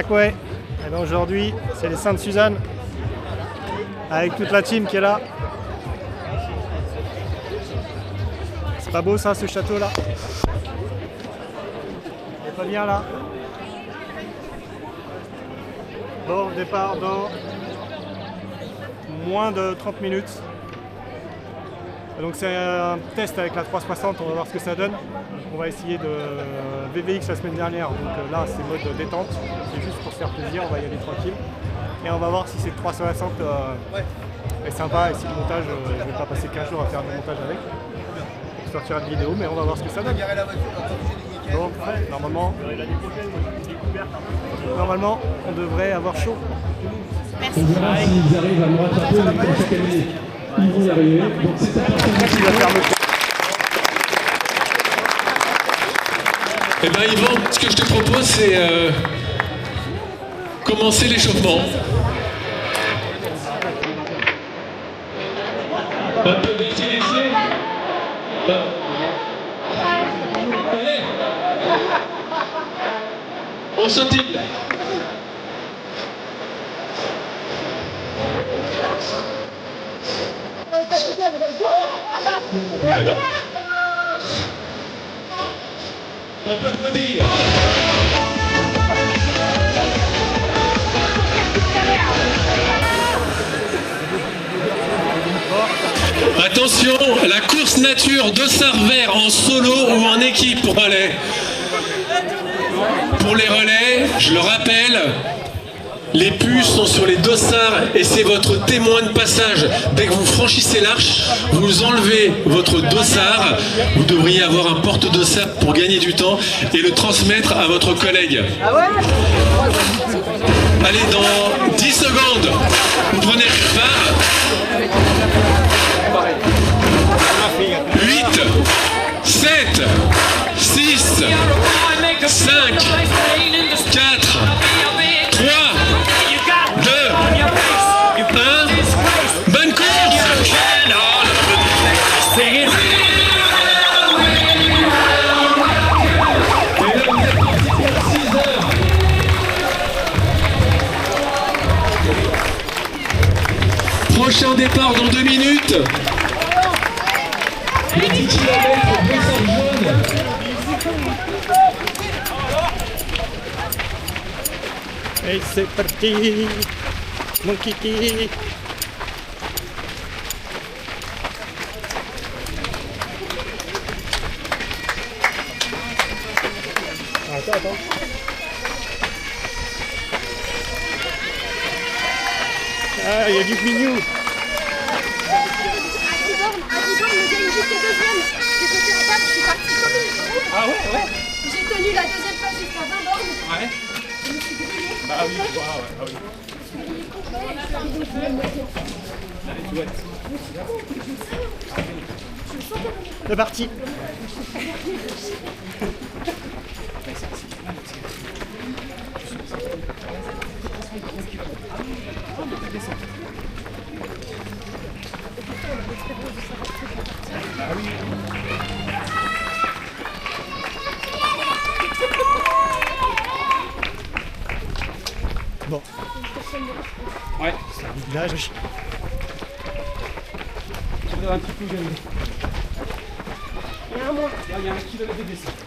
Jackway. Et ben aujourd'hui, c'est les Sainte-Suzanne avec toute la team qui est là. C'est pas beau ça, ce château là? Il est pas bien là? Bon, départ dans moins de 30 minutes. Donc c'est un test avec la 360, on va voir ce que ça donne. On va essayer de VVX la semaine dernière, donc là c'est mode détente, c'est juste pour se faire plaisir, on va y aller tranquille. Et on va voir si cette 360 est sympa et si le montage, je ne vais pas passer 15 jours à faire du montage avec. On sortira une vidéo, mais on va voir ce que ça donne. Bon, normalement on devrait avoir chaud. On verra s'ils arrivent à me rattraper avec chaque année. Ils vont y arriver. Donc c'est Eh ben Yvan, ce que je te propose c'est commencer l'échauffement. Un peu d'utilité. Allez. On sautille. Alors. On peut le dire. Attention, la course nature de Sarvert en solo ou en équipe pour relais. Pour les relais, je le rappelle, les puces sont sur les dossards et c'est votre témoin de passage. Dès que vous franchissez l'arche, vous enlevez votre dossard. Vous devriez avoir un porte-dossard pour gagner du temps et le transmettre à votre collègue. Allez, dans 10 secondes, vous prenez le départ. 8, 7, 6, 5, 4, 3, 2, 1, bonne course! Prochain départ dans 2 minutes. Le 10 km dossard jaune. Et c'est parti, mon kiki. Attends. Ah, il y a du mignon. Le gars, il était deuxième. J'ai sauté la table, je suis partie comme une fou. Ah ouais. J'ai tenu la deuxième place jusqu'à 20 bornes. Ouais. Je me suis grillée. Bah oui, ah oui. C'est parti. Bon. Ouais, c'est un village. Je voudrais un petit coup gagné. Il y a un mois. Il y a 1 kilomètre de descente.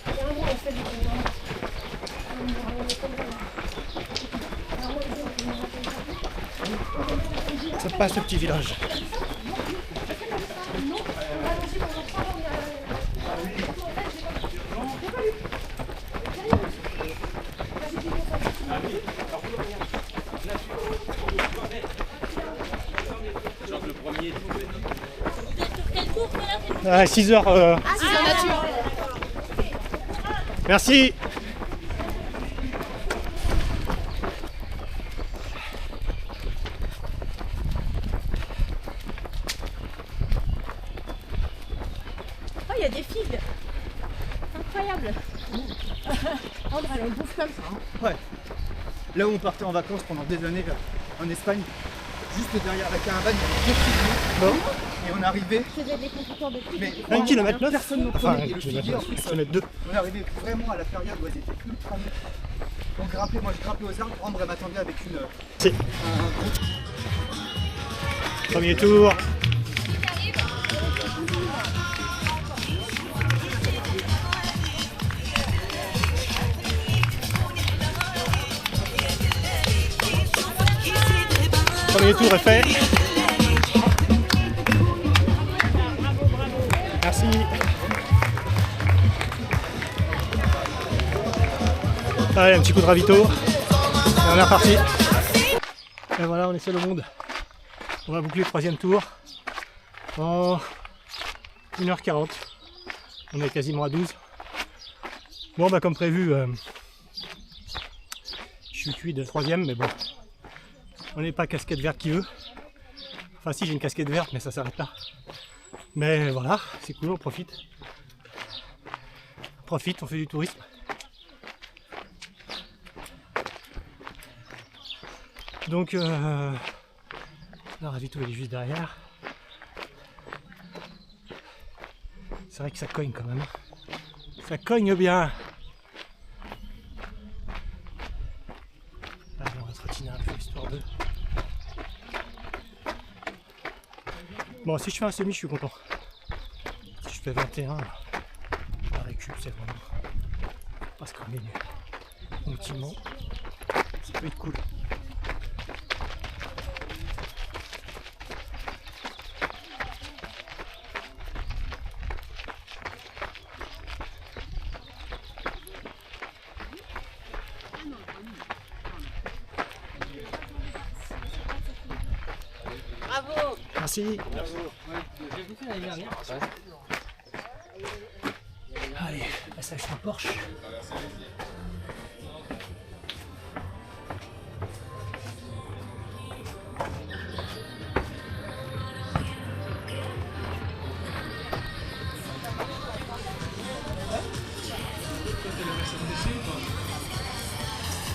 Il y a un mois, on fait du Ça passe ce petit village. Ah, 6 heures. c'est la nature. Merci. Oh, il y a des figues. Incroyable. André, elle bouffe comme ça. Ouais. Là où on partait en vacances pendant des années en Espagne, juste derrière la caravane, il y avait 2 figues. Et on arrivait. Je faisais des constructeurs de figues. Mais 1 km 9. personne ne Enfin, prenait. Et 1 le km figuier, 9. 1 km 2. on arrivait vraiment à la période où elles étaient ultra mûres. Donc grimper, moi je grimpais aux arbres, Ambre elle m'attendait avec une... Si. Premier tour. Premier tour est fait. Merci. Allez, un petit coup de ravito. Et on est reparti. Et voilà, on est seul au monde. On va boucler le troisième tour en 1h40. On est quasiment à 12. Bon, bah comme prévu, je suis cuit de troisième, mais bon. On n'est pas casquette verte qui veut. Enfin si, j'ai une casquette verte, mais ça s'arrête là. Mais voilà, c'est cool, on profite. On profite, on fait du tourisme. Donc, le ravito il est juste derrière. C'est vrai que ça cogne quand même. Ça cogne bien. Allez, on va trottiner un peu histoire de... Bon, si je fais un semi, je suis content. Si je fais 21, la récup, c'est vraiment... Parce qu'on est nul. Ultimement, ça peut être cool. Bravo. Merci. J'ai vu l'année dernière. Allez, passage sur Porsche.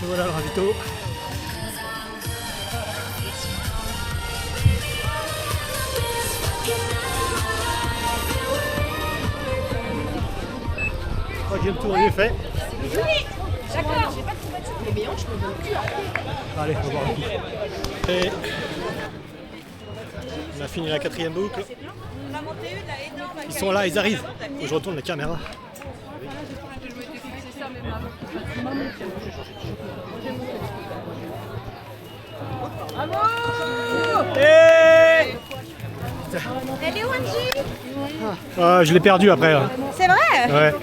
Et voilà le ravito. Troisième tour, il est fait. Oui, d'accord, j'ai pas de combattu. Les mélanges, je me donne le cul après. Allez, on va voir le coup. Et on a fini la quatrième boucle. Ils sont là, ils arrivent. Faut que je retourne la caméra. Elle est où, Angie? Je l'ai perdu après. C'est vrai? Ouais.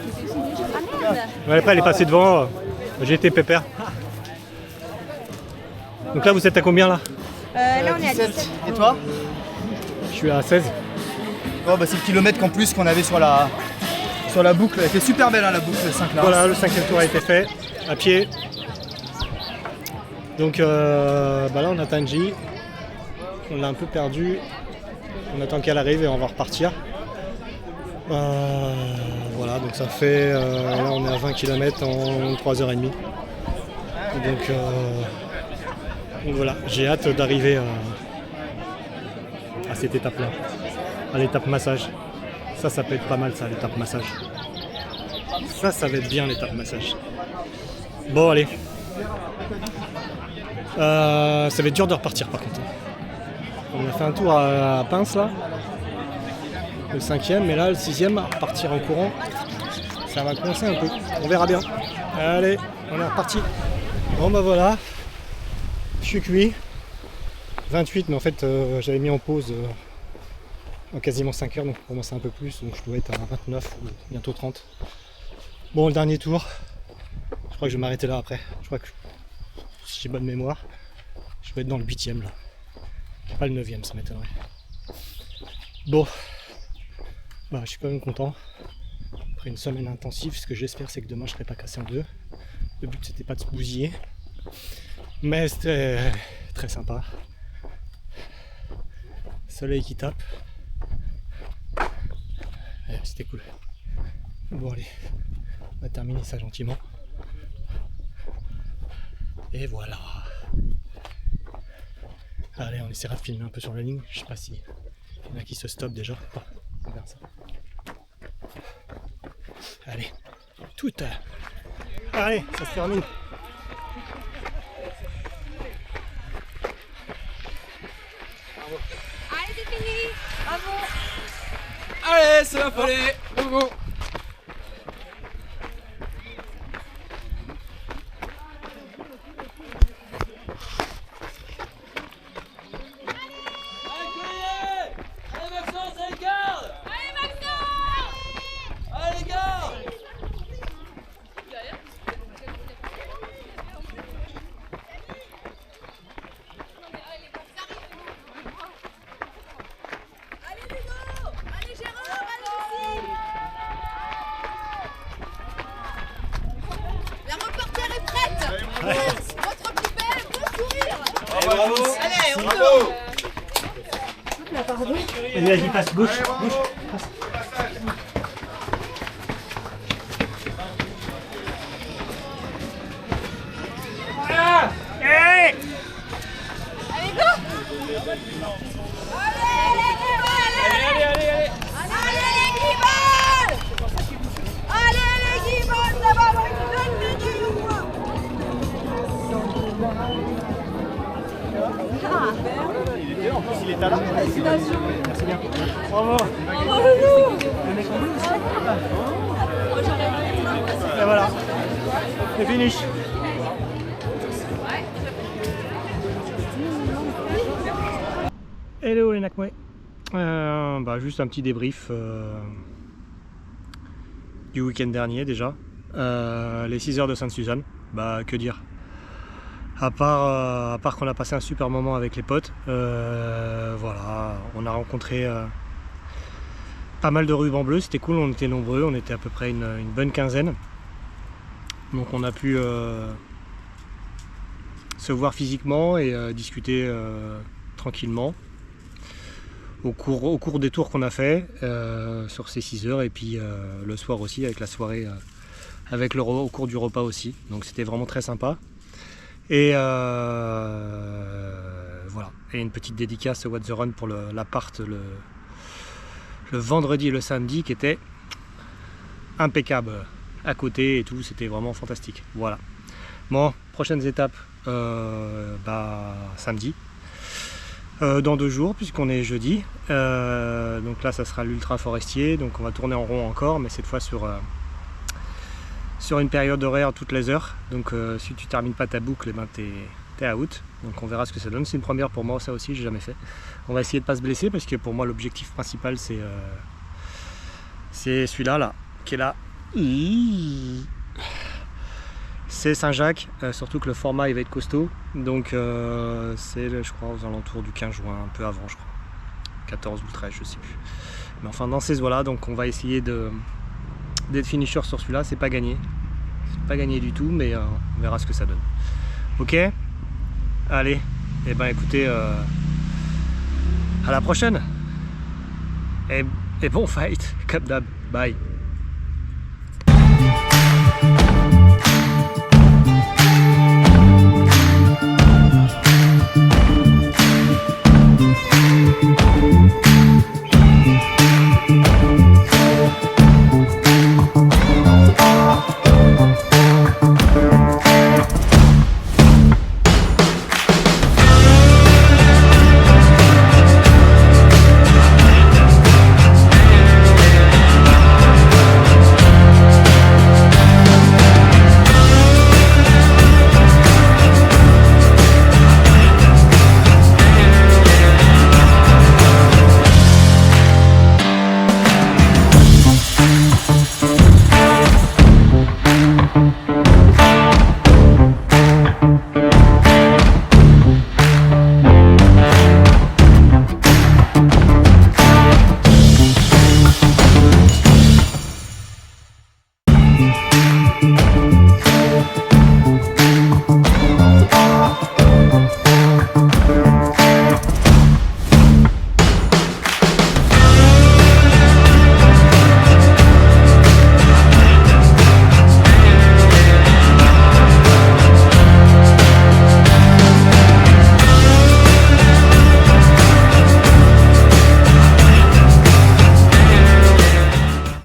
Ah merde. Ouais, après elle est passée devant. J'ai été pépère. Donc là vous êtes à combien là? Là on est à 17. Et toi? Je suis à 16. Oh, bah, c'est le kilomètre qu'en plus qu'on avait sur la boucle. Elle était super belle hein, la boucle 5 là. Voilà, le cinquième tour a été fait. À pied. Donc bah là on attend Angie. On l'a un peu perdu. On attend qu'elle arrive et on va repartir. Voilà, donc ça fait... là on est à 20 km en 3h30. Donc voilà, j'ai hâte d'arriver à cette étape-là. À l'étape massage. Ça peut être pas mal ça, l'étape massage. Ça va être bien l'étape massage. Bon allez. Ça va être dur de repartir par contre. On a fait un tour à Pince là. Le 5e, mais là le 6e, partir en courant, ça va coincer un peu. On verra bien. Allez, on est reparti. Bon bah voilà. Je suis cuit. 28, mais en fait j'avais mis en pause en quasiment 5 heures, donc pour moi c'est un peu plus, donc je dois être à 29 ou bientôt 30. Bon, le dernier tour, je crois que je vais m'arrêter là après. Je crois que si j'ai bonne mémoire, je vais être dans le 8e là. Pas le 9e, ça m'étonnerait. Bon, bah, je suis quand même content. Après une semaine intensive, ce que j'espère c'est que demain je serai pas cassé en deux. Le but c'était pas de se bousiller, mais c'était très sympa. Soleil qui tape. Ouais, c'était cool. Bon allez, on va terminer ça gentiment. Et voilà. Allez, on essaiera de filmer un peu sur la ligne. Je sais pas si il y en a qui se stoppent déjà. On verra ça. Allez, tout. Allez, ça se termine. fini. Bravo. Allez, c'est la folie. Bravo. Votre plus belle, bon sourire. Bravo. Allez, on Bravo. tourne. Vas-y, vas-y, passe, gauche, gauche. Passe. Ah, hey. Allez, go. Allez, les guibolles. Allez, les guibolles. Allez, les guibolles, ça va, moi, je donne les guibolles. En plus, il est talent. Merci bien. Bravo. Et voilà. C'est finish. Hello les Nakmoué. Juste un petit débrief du week-end dernier déjà. Les 6 heures de Sainte-Suzanne. Que dire? À part qu'on a passé un super moment avec les potes, voilà, on a rencontré pas mal de rubans bleus, c'était cool, on était nombreux, on était à peu près une bonne quinzaine. Donc on a pu se voir physiquement et discuter tranquillement au cours des tours qu'on a fait sur ces 6 heures et puis le soir aussi avec la soirée, au cours du repas aussi. Donc c'était vraiment très sympa. Et voilà, et une petite dédicace au What the Run pour l'appart le vendredi et le samedi qui était impeccable à côté et tout, c'était vraiment fantastique. Voilà. Bon, prochaines étapes samedi, dans 2 jours puisqu'on est jeudi. Donc là ça sera l'ultra forestier, donc on va tourner en rond encore, mais cette fois sur une période horaire toutes les heures, donc si tu termines pas ta boucle, t'es out, donc on verra ce que ça donne. C'est une première pour moi, ça aussi j'ai jamais fait. On va essayer de pas se blesser parce que pour moi l'objectif principal c'est celui-là qui est là, c'est Saint-Jacques, surtout que le format il va être costaud, donc c'est je crois aux alentours du 15 juin, un peu avant je crois, 14 ou 13 je sais plus, mais enfin dans ces eaux-là, donc on va essayer d'être finisher sur celui-là. C'est pas gagné du tout, mais on verra ce que ça donne. Ok, allez, et écoutez, à la prochaine et bon fight comme d'hab, bye.